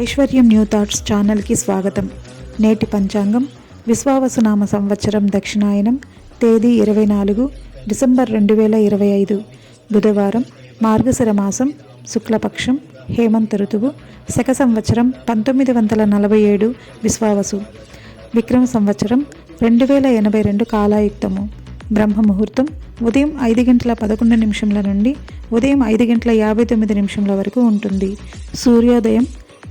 ఐశ్వర్యం new thoughts ఛానల్కి స్వాగతం. నేటి పంచాంగం విశ్వావసునామ సంవత్సరం దక్షిణాయనం, తేదీ 24 డిసెంబర్ 2025, బుధవారం, మార్గశిర మాసం, శుక్లపక్షం, హేమంత ఋతువు, శక సంవత్సరం 1947 విశ్వావసు, విక్రమ సంవత్సరం 2082 కాలాయుక్తము. బ్రహ్మముహూర్తం ఉదయం 5:11 నుండి ఉదయం 5:59 వరకు ఉంటుంది. సూర్యోదయం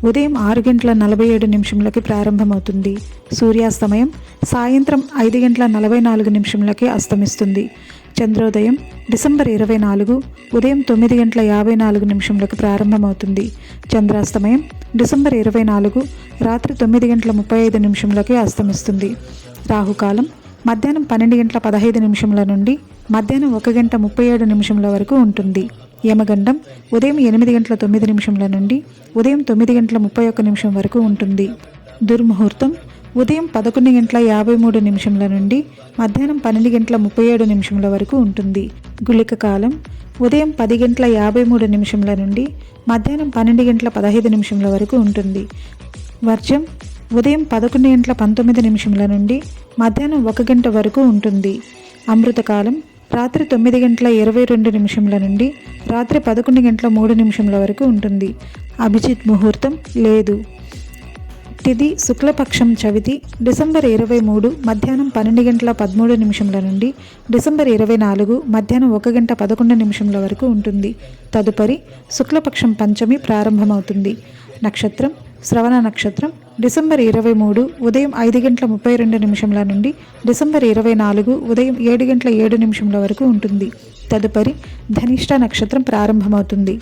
ఉదయం 6:47 ప్రారంభమవుతుంది. సూర్యాస్తమయం సాయంత్రం 5:44 అస్తమిస్తుంది. చంద్రోదయం డిసెంబర్ 24 ఉదయం 9:54 ప్రారంభమవుతుంది. చంద్రాస్తమయం డిసెంబర్ 24 రాత్రి 9:35 అస్తమిస్తుంది. రాహుకాలం మధ్యాహ్నం 12:15 నుండి మధ్యాహ్నం 1:37 వరకు ఉంటుంది. యమగండం ఉదయం 8:09 నుండి ఉదయం 9:31 వరకు ఉంటుంది. దుర్ముహూర్తం ఉదయం 11:53 నుండి మధ్యాహ్నం 12:37 వరకు ఉంటుంది. గుళిక కాలం ఉదయం 10:53 నుండి మధ్యాహ్నం 12:15 వరకు ఉంటుంది. వర్జం ఉదయం 11:19 నుండి మధ్యాహ్నం 1 గంట వరకు ఉంటుంది. అమృతకాలం రాత్రి 9:22 నుండి రాత్రి 11:03 వరకు ఉంటుంది. అభిజిత్ ముహూర్తం లేదు. తిథి శుక్లపక్షం చవితి డిసెంబర్ 23 మధ్యాహ్నం 12:13 నుండి డిసెంబర్ 24 మధ్యాహ్నం 1:11 వరకు ఉంటుంది. తదుపరి శుక్లపక్షం పంచమి ప్రారంభమవుతుంది. నక్షత్రం శ్రవణ నక్షత్రం డిసెంబర్ 23 ఉదయం 5:32 నుండి డిసెంబర్ 24 ఉదయం 7:07 వరకు ఉంటుంది. తదుపరి ధనిష్ట నక్షత్రం ప్రారంభమవుతుంది.